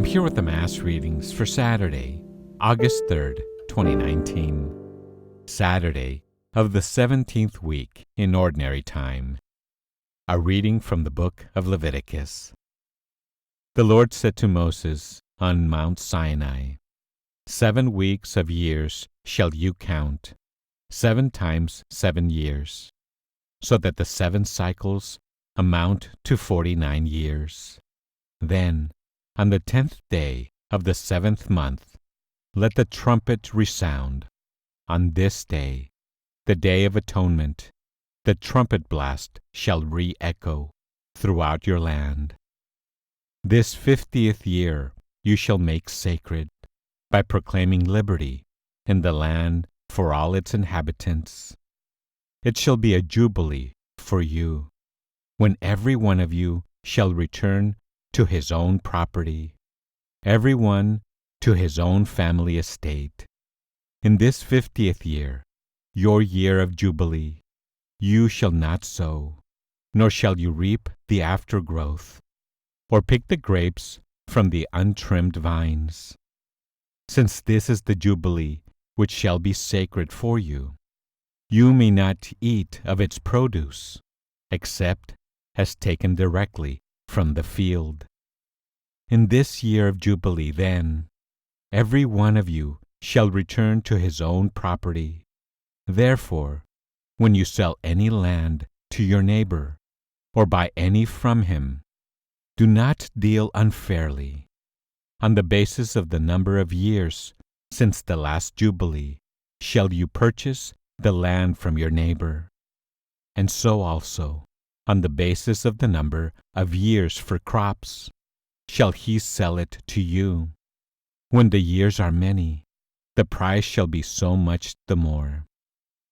here with the Mass readings for Saturday, August 3rd, 2019. Saturday of the 17th week in Ordinary Time. A reading from the book of Leviticus. The Lord said to Moses on Mount Sinai, 7 weeks of years shall you count, 7 times 7 years, so that the 7 cycles amount to 49 years. Then, on the 10th day of the 7th month, let the trumpet resound. On this day, the Day of Atonement, the trumpet blast shall re-echo throughout your land. This 50th year you shall make sacred by proclaiming liberty in the land for all its inhabitants. It shall be a jubilee for you, when every one of you shall return to his own property, every one to his own family estate. In this 50th year, your year of jubilee, you shall not sow, nor shall you reap the aftergrowth, or pick the grapes from the untrimmed vines. Since this is the jubilee which shall be sacred for you, you may not eat of its produce, except as taken directly from the field. In this year of jubilee, then, every one of you shall return to his own property. Therefore, when you sell any land to your neighbor, or buy any from him, do not deal unfairly. On the basis of the number of years since the last jubilee shall you purchase the land from your neighbor, and so also, on the basis of the number of years for crops, shall he sell it to you. When the years are many, the price shall be so much the more.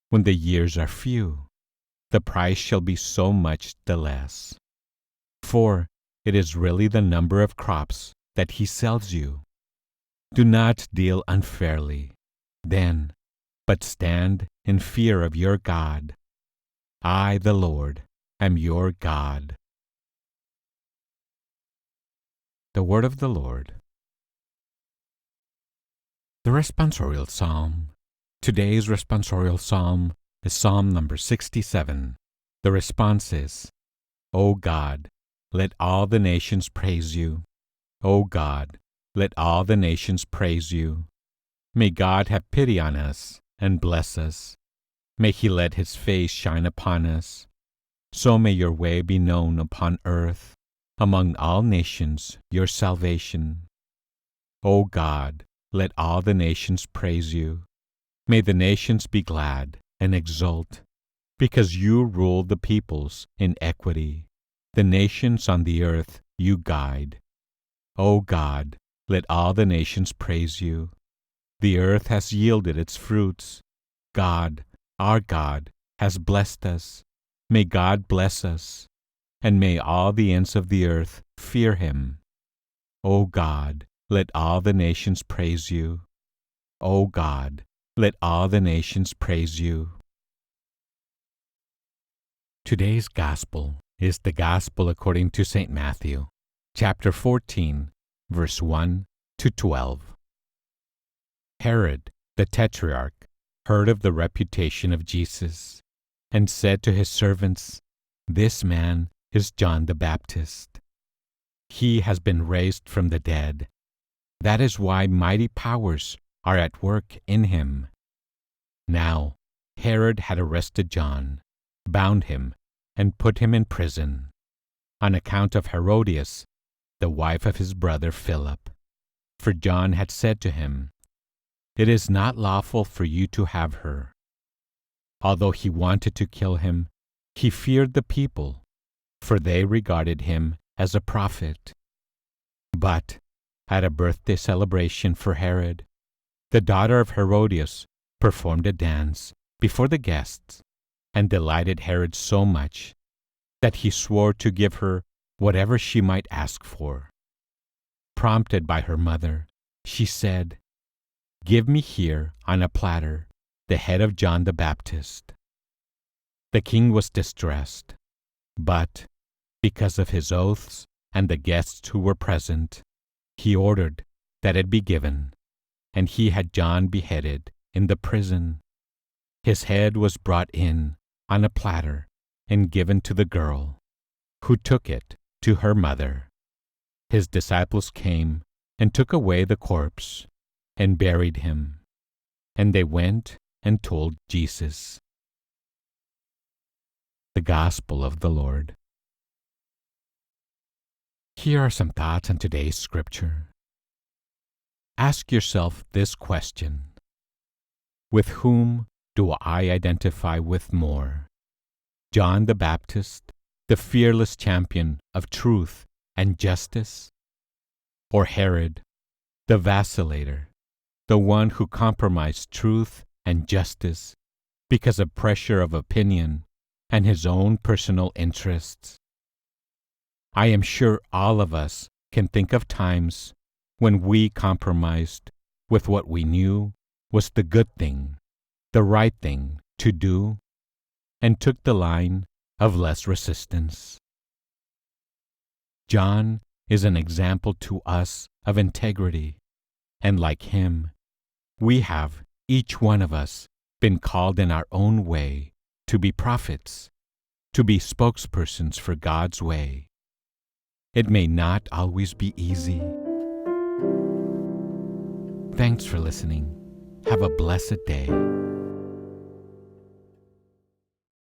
When the years are few, the price shall be so much the less. For it is really the number of crops that he sells you. Do not deal unfairly, then, but stand in fear of your God. I, the Lord, am your God. The Word of the Lord. The Responsorial Psalm. Today's Responsorial Psalm is Psalm number 67. The response is, O God, let all the nations praise you. O God, let all the nations praise you. May God have pity on us and bless us. May he let his face shine upon us. So may your way be known upon earth, among all nations your salvation. O God, let all the nations praise you. May the nations be glad and exult, because you rule the peoples in equity. The nations on the earth you guide. O God, let all the nations praise you. The earth has yielded its fruits. God, our God, has blessed us. May God bless us, and may all the ends of the earth fear him. O God, let all the nations praise you. O God, let all the nations praise you. Today's Gospel is the Gospel according to St. Matthew, chapter 14, verse 1 to 12. Herod, the Tetrarch, heard of the reputation of Jesus, and said to his servants, This man is John the Baptist. He has been raised from the dead. That is why mighty powers are at work in him. Now, Herod had arrested John, bound him, and put him in prison, on account of Herodias, the wife of his brother Philip. For John had said to him, It is not lawful for you to have her. Although he wanted to kill him, he feared the people, for they regarded him as a prophet. But at a birthday celebration for Herod, the daughter of Herodias performed a dance before the guests, and delighted Herod so much that he swore to give her whatever she might ask for. Prompted by her mother, she said, Give me here on a platter the head of John the Baptist. The king was distressed, but because of his oaths and the guests who were present, he ordered that it be given, and he had John beheaded in the prison. His head was brought in on a platter and given to the girl, who took it to her mother. His disciples came and took away the corpse and buried him, and they went and told Jesus. The Gospel of the Lord. Here are some thoughts on today's scripture. Ask yourself this question: with whom do I identify with more? John the Baptist, the fearless champion of truth and justice? Or Herod, the vacillator, the one who compromised truth and justice because of pressure of opinion and his own personal interests? I am sure all of us can think of times when we compromised with what we knew was the good thing, the right thing to do, and took the line of less resistance. John is an example to us of integrity, and like him, we have, each one of us, been called in our own way to be prophets, to be spokespersons for God's way. It may not always be easy. Thanks for listening. Have a blessed day.